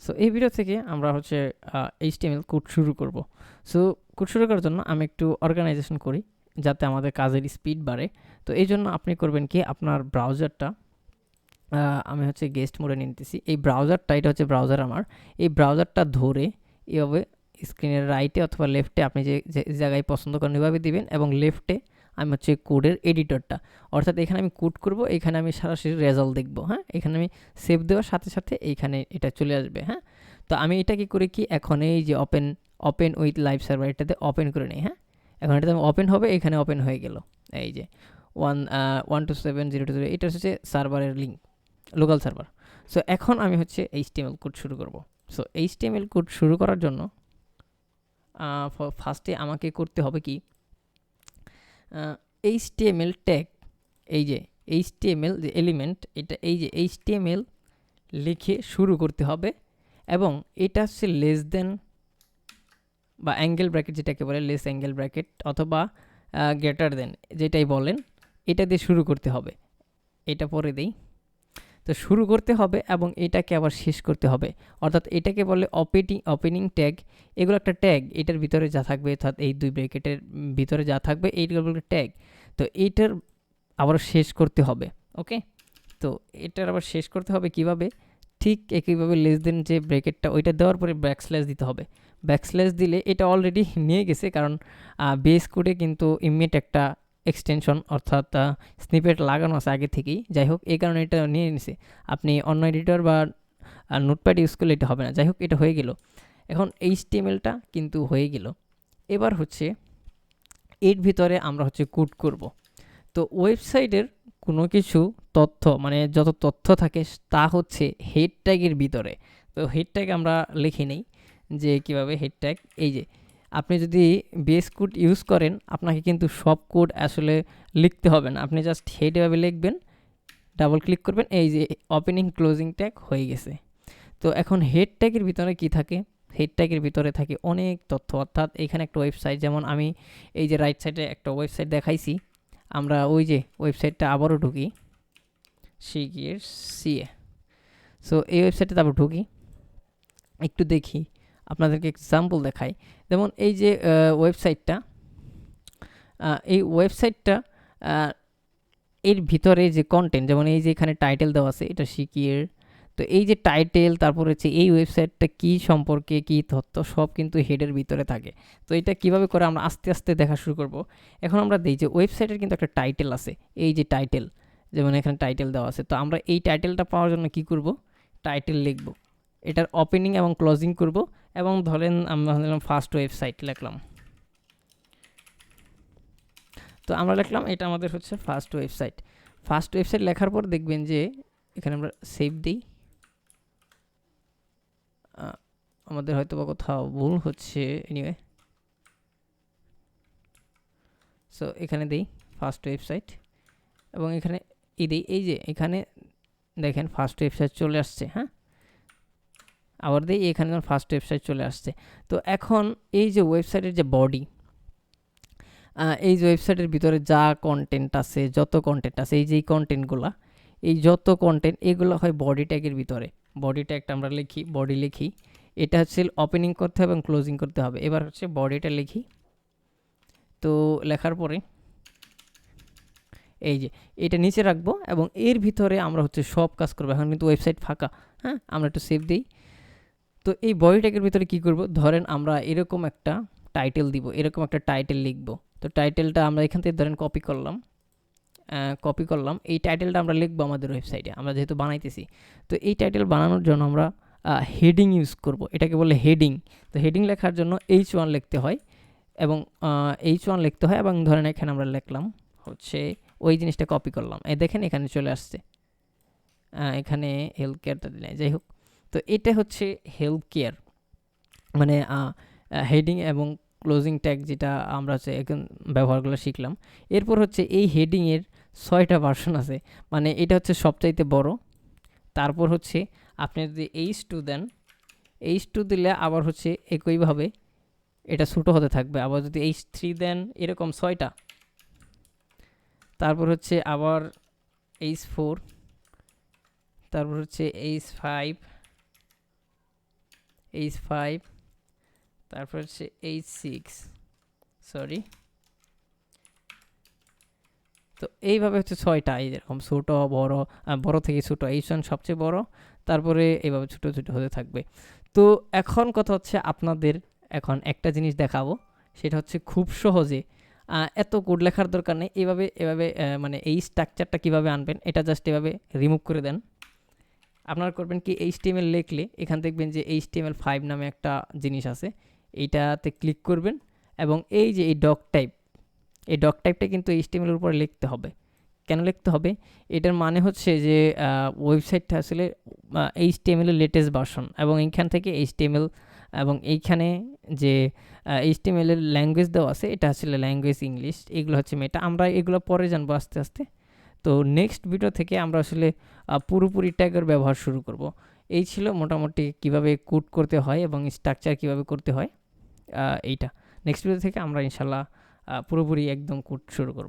So এই video থেকে আমরা হচ্ছে এইচটিএমএল কোড শুরু করব। সো কোড শুরু করার জন্য আমি একটু অর্গানাইজেশন করি যাতে আমাদের কাজের স্পিড বাড়ে। তো এই জন্য আপনি করবেন কি, আপনার ব্রাউজারটা আমি হচ্ছে গেস্ট মোডে নিয়ে নিতেছি। এই ব্রাউজারটা, এটা হচ্ছে ব্রাউজার আমার। এই ব্রাউজারটা ধরে এভাবে স্ক্রিনের রাইটে অথবা লেফটে আপনি যে জায়গায় পছন্দ করেন এভাবে দিবেন, এবং লেফটে আমি হচ্ছে কোডের এডিটরটা, অর্থাৎ এখানে আমি কোড করব, এখানে আমি সরাসরি রেজাল্ট দেখব। হ্যাঁ, এখানে আমি সেভ দেওয়ার সাথে সাথে এইখানে এটা চলে আসবে। হ্যাঁ, তো আমি এটা কি করে কি, এখন এই যে ওপেন উইথ লাইভ সার্ভার, এটাতে ওপেন করে নিই। হ্যাঁ, এখন এটাতে ওপেন হবে, এখানে ওপেন হয়ে গেল। এই যে 127.0.0 এটা হচ্ছে সার্ভারের লিঙ্ক, লোকাল সার্ভার। সো এখন আমি হচ্ছে এইচটিএমএল কোড শুরু করব। সো এইচটিএমএল কোড শুরু করার জন্য ফার্স্টে আমাকে করতে হবে কি, এইচটিএমএল ট্যাগ, এই যে এইচটিএমএল যে এলিমেন্ট, এটা এই যে এইচটিএমএল লিখে শুরু করতে হবে, এবং এটা হচ্ছে লেস দেন বা অ্যাঙ্গেল ব্র্যাকেট যেটাকে বলে, লেস অ্যাঙ্গেল ব্র্যাকেট অথবা গ্রেটার দেন যেটাই বলেন, এটা দিয়ে শুরু করতে হবে। এটা পরে দেই। তো শুরু করতে হবে এবং এটাকে আবার শেষ করতে হবে, অর্থাৎ এটাকে বলে ওপেনিং ট্যাগ। এগুলো একটা ট্যাগ, এটার ভিতরে যা থাকবে, অর্থাৎ এই দুই ব্র্যাকেটের ভিতরে যা থাকবে এইগুলো বলে ট্যাগ। তো এইটার আবার শেষ করতে হবে। ওকে, তো এটার আবার শেষ করতে হবে কিভাবে, ঠিক একইভাবে লেস দেন যে ব্র্যাকেটটা, ওইটা দেওয়ার পরে ব্যাকস্ল্যাশ দিতে হবে। ব্যাকস্ল্যাশ দিলে এটা অলরেডি নিয়ে গেছে, কারণ বেস কোডে কিন্তু ইমিডিয়েট একটা এক্সটেনশন অর্থাৎ স্নিপেট লাগানো আছে আগে থেকেই। যাই হোক, এই কারণে এটা নিয়ে নিছে। আপনি অন্য এডিটর বা নোটপ্যাড ইউজ করলে এটা হবে না। যাই হোক, এটা হয়ে গেল। এখন এইচটিএমএলটা কিন্তু হয়ে গেল। এবার হচ্ছে এর ভিতরে আমরা হচ্ছে কোড করব। তো ওয়েবসাইটের কোনো কিছু তথ্য, মানে যত তথ্য থাকে তা হচ্ছে হেড ট্যাগের ভিতরে। তো হেড ট্যাগ আমরা লিখে নেই যে কীভাবে হেড ট্যাগ, এই যে আপনি যদি বেস কোড ইউজ করেন আপনাকে কিন্তু সব কোড আসলে লিখতে হবে না, আপনি জাস্ট হেড এভাবে লিখবেন, ডাবল ক্লিক করবেন, এই যে ওপেনিং ক্লোজিং ট্যাগ হয়ে গেছে। তো এখন হেড ট্যাগের ভিতরে কি থাকে, হেড ট্যাগের ভিতরে থাকে অনেক তথ্য, অর্থাৎ এখানে একটা ওয়েবসাইট, যেমন আমি এই যে রাইট সাইডে একটা ওয়েবসাইট দেখাইছি, আমরা ওই যে ওয়েবসাইটটা আবারও ঢুকি, শিগগির সিএ। সো এই ওয়েবসাইটে তারপর ঢুকি, একটু দেখি, আপনাদেরকে এক্সাম্পল দেখাই। যেমন এই যে ওয়েবসাইটটা, এই ওয়েবসাইটটা এর ভিতরে যে কন্টেন্ট, যেমন এই যে এখানে টাইটেল দেওয়া আছে, এটা শিগগির। তো এই যে টাইটেল, তারপর হচ্ছে এই ওয়েবসাইটটা কি সম্পর্কে কি তথ্য, সব কিন্তু হেডের ভিতরে থাকে। তো এটা কিভাবে করে আমরা আস্তে আস্তে দেখা শুরু করব। এখন আমরা দেখি যে ওয়েবসাইটের কিন্তু একটা টাইটেল আছে, এই যে টাইটেল, যেমন এখানে টাইটেল দেওয়া আছে। তো আমরা এই টাইটেলটা পাওয়ার জন্য কি করব, টাইটেল লিখব, এটার ওপেনিং এবং ক্লোজিং করব, এবং ধরেন আমরা লিখলাম ফার্স্ট ওয়েবসাইট লিখলাম। তো আমরা লিখলাম এটা আমাদের হচ্ছে ফার্স্ট ওয়েবসাইট। ফার্স্ট ওয়েবসাইট লেখার পর দেখবেন যে এখানে আমরা সেভ দিই, আমাদের হয়তো বা কোথাও ভুল হচ্ছে, এনিওয়ে। সো এখানে দিই ফার্স্ট ওয়েবসাইট, এবং এখানে দিই, এই যে এখানে দেখেন ফার্স্ট ওয়েবসাইট চলে আসছে। হ্যাঁ, আবার দিই, এখানে ফার্স্ট ওয়েবসাইট চলে আসছে। তো এখন এই যে ওয়েবসাইটের যে বডি, এই যে ওয়েবসাইটের ভিতরে যা কন্টেন্ট আছে, যত কন্টেন্ট আছে, এই যে কন্টেন্টগুলো, এই যত কন্টেন্ট, এগুলো হয় বডি ট্যাগের ভিতরে। বডি ট্যাগটা আমরা লিখি, বডি লিখি, এটা হচ্ছে ওপেনিং করতে হবে এবং ক্লোজিং করতে হবে। এবার হচ্ছে বডিটা লিখি। তো লেখার পরে এই যে এটা নিচে রাখবো, এবং এর ভিতরে আমরা হচ্ছে সব কাজ করবো। এখন কিন্তু ওয়েবসাইট ফাঁকা। হ্যাঁ, আমরা একটু সেভ দিই। তো এই বডি ট্যাগের ভিতরে কি করব, ধরেন আমরা এরকম একটা টাইটেল দিব, এরকম একটা টাইটেল লিখব। তো টাইটেলটা আমরা এখান থেকে ধরেন কপি করলাম, এই টাইটেলটা আমরা লিখবো আমাদের ওয়েবসাইটে, আমরা যেহেতু বানাইতেছি। তো এই টাইটেল বানানোর জন্য আমরা হেডিং ইউজ করব, এটাকে বলে হেডিং। তো হেডিং লেখার জন্য H1 লিখতে হয়, এবং H1 লিখতে হয়, এবং ধরেন এখানে আমরা লিখলাম হচ্ছে ওই জিনিসটা কপি করলাম, এই দেখেন এখানে চলে আসছে, এখানে হেলথ কেয়ারটা দিলে, যাই হোক। তো এটা হচ্ছে হেলথ কেয়ার, মানে হেডিং এবং ক্লোজিং ট্যাগ যেটা আমরা হচ্ছে এখন ব্যবহারগুলো শিখলাম। এরপর হচ্ছে এই হেডিংয়ের 6টা ভার্সন আছে, মানে এটা হচ্ছে সবচাইতে বড়। তারপর হচ্ছে আপনি যদি H2 দেন, H2 দিলে আবার হচ্ছে একইভাবে এটা ছোটো হতে থাকবে। আবার যদি H3 দেন, এরকম 6টা। তারপর হচ্ছে আবার H4, তারপর হচ্ছে H5, H5, তারপর হচ্ছে H6, সরি। তো এইভাবে হচ্ছে 6টা এরকম ছোট বড়, বড় থেকে ছোট, H1 সবচেয়ে বড়, তারপরে এইভাবে ছোট ছোট হতে থাকবে। তো এখন কথা হচ্ছে আপনাদের এখন একটা জিনিস দেখাবো, সেটা হচ্ছে খুব সহজে এত কোড লেখার দরকার নেই, এভাবে মানে এই স্ট্রাকচারটা কীভাবে আনবেন, এটা জাস্ট এভাবে রিমুভ করে দেন। আপনারা করবেন কি, HTML লিখলে এখান দেখবেন যে HTML5 নামে একটা জিনিস আছে, এইটাতে ক্লিক করবেন এবং এই যে এই ডক টাইপটা কিন্তু HTML এর উপরে লিখতে হবে। কেন লিখতে হবে? এটার মানে হচ্ছে যে ওয়েবসাইটটা আসলে HTML এর লেটেস্ট ভার্সন, এবং এইখান থেকে HTML এবং এইখানে যে HTML এর ল্যাঙ্গুয়েজ দেওয়া আছে, এটা আসলে ল্যাঙ্গুয়েজ ইংলিশ, এগুলো হচ্ছে মেটা। আমরা এগুলো পরে জানবো আস্তে আস্তে। তো নেক্সট ভিডিও থেকে আমরা আসলে পুরোপুরি ট্যাগের ব্যবহার শুরু করব। এই ছিল মোটামুটি কিভাবে কোড করতে হয় এবং স্ট্রাকচার কিভাবে করতে হয় এইটা। নেক্সট ভিডিও থেকে আমরা ইনশাল্লাহ পুরোপুরি একদম কোড শুরু করব।